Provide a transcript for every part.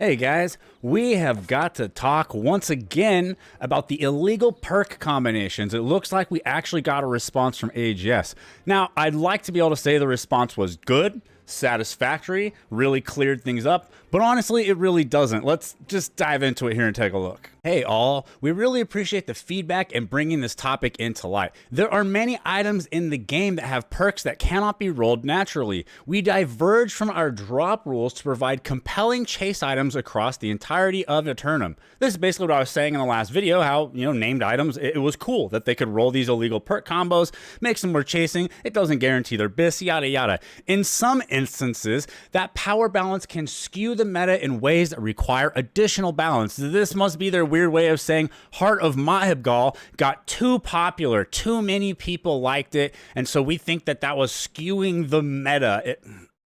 Hey guys, we have got to talk once again about the illegal perk combinations. It looks like we actually got a response from AGS. Now, I'd like to be able to say the response was good, satisfactory, really cleared things up, but honestly, it really doesn't. Let's just dive into it here and take a look. Hey all, we really appreciate the feedback and bringing this topic into light. There are many items in the game that have perks that cannot be rolled naturally. We diverge from our drop rules to provide compelling chase items across the entirety of Eternum. This is basically what I was saying in the last video, how, named items, it was cool that they could roll these illegal perk combos, make some more chasing, it doesn't guarantee their bis, yada yada. In some instances, that power balance can skew the meta in ways that require additional balance. This must be their weird way of saying Heart of Mahibgal got too popular, too many people liked it, and so we think that that was skewing the meta.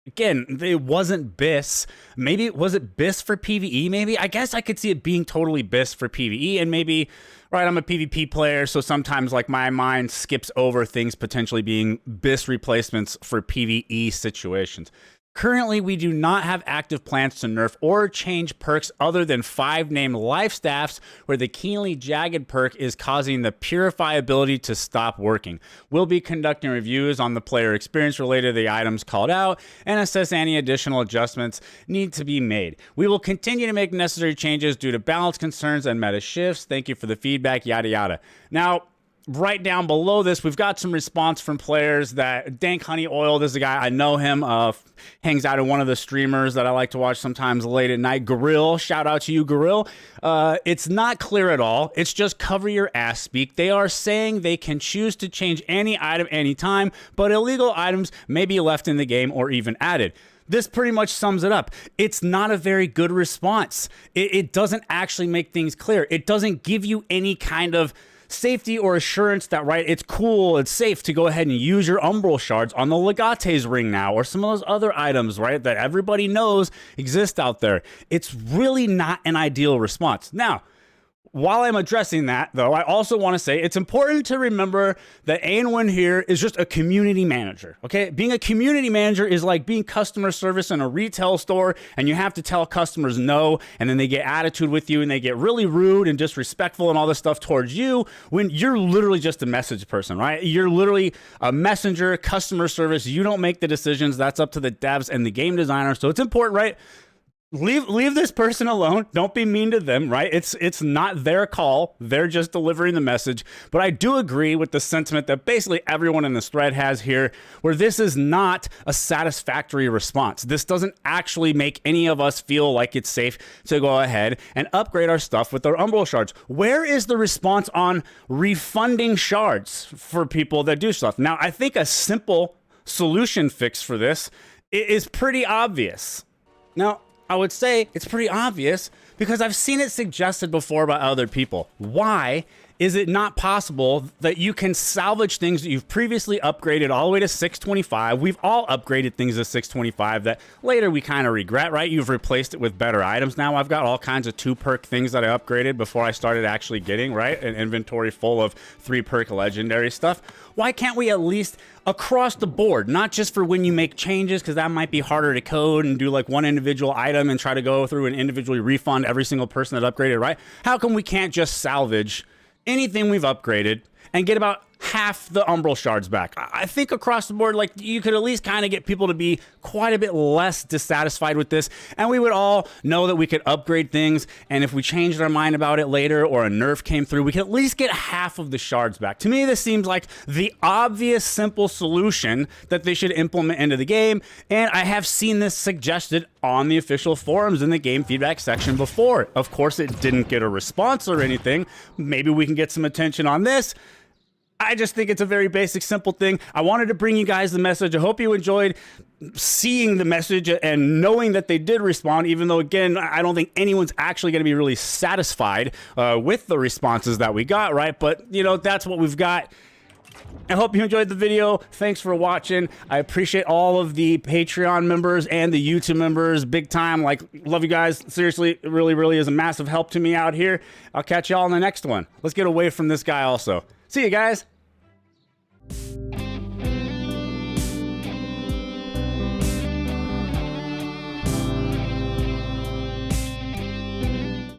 Again, it wasn't BIS. Maybe, was it BIS for PvE maybe? I guess I could see it being totally BIS for PvE, and maybe, right, I'm a PvP player, so sometimes like my mind skips over things potentially being BIS replacements for PvE situations. Currently, we do not have active plans to nerf or change perks other than 5 named life staffs, where the Keenly Jagged perk is causing the Purify ability to stop working. We'll be conducting reviews on the player experience related to the items called out and assess any additional adjustments need to be made. We will continue to make necessary changes due to balance concerns and meta shifts. Thank you for the feedback, yada yada. Now, right down below this, we've got some response from players that Dank Honey Oil, this is a guy, I know him, hangs out in one of the streamers that I like to watch sometimes late at night. Goril, shout out to you, Goril. It's not clear at all. It's just cover your ass speak. They are saying they can choose to change any item anytime, but illegal items may be left in the game or even added. This pretty much sums it up. It's not a very good response. It doesn't actually make things clear. It doesn't give you any kind of safety or assurance that, right, it's cool, it's safe to go ahead and use your Umbral Shards on the Legate's ring now, or some of those other items, right, that everybody knows exist out there. It's really not an ideal response. Now, while I'm addressing that, though, I also want to say it's important to remember that Aenwin here is just a community manager, okay? Being a community manager is like being customer service in a retail store, and you have to tell customers no, and then they get attitude with you, and they get really rude and disrespectful and all this stuff towards you when you're literally just a message person, right? You're literally a messenger, customer service. You don't make the decisions. That's up to the devs and the game designer. So it's important, right? Leave this person alone. Don't be mean to them, right? It's not their call. They're just delivering the message. But I do agree with the sentiment that basically everyone in this thread has here, where this is not a satisfactory response. This doesn't actually make any of us feel like it's safe to go ahead and upgrade our stuff with our Umbral Shards. Where is the response on refunding shards for people that do stuff? Now, I think a simple solution fix for this is pretty obvious. Now, I would say it's pretty obvious because I've seen it suggested before by other people. Why is it not possible that you can salvage things that you've previously upgraded all the way to 625? We've all upgraded things to 625 that later we kind of regret, right? You've replaced it with better items. Now I've got all kinds of 2 perk things that I upgraded before I started actually getting, right, an inventory full of 3 perk legendary stuff. Why can't we at least across the board, not just for when you make changes, because that might be harder to code and do like one individual item and try to go through and individually refund every single person that upgraded, right? How come we can't just salvage anything we've upgraded and get about half the Umbral Shards back? I think across the board, like, you could at least kind of get people to be quite a bit less dissatisfied with this, and we would all know that we could upgrade things, and if we changed our mind about it later or a nerf came through, we could at least get half of the shards back. To me, this seems like the obvious, simple solution that they should implement into the game, and I have seen this suggested on the official forums in the game feedback section before. Of course, it didn't get a response or anything. Maybe we can get some attention on this. I just think it's a very basic, simple thing. I wanted to bring you guys the message. I hope you enjoyed seeing the message and knowing that they did respond, even though, again, I don't think anyone's actually going to be really satisfied with the responses that we got, right? But, that's what we've got. I hope you enjoyed the video. Thanks for watching. I appreciate all of the Patreon members and the YouTube members big time. Like, love you guys. Seriously, it really, really is a massive help to me out here. I'll catch y'all in the next one. Let's get away from this guy also. See you guys.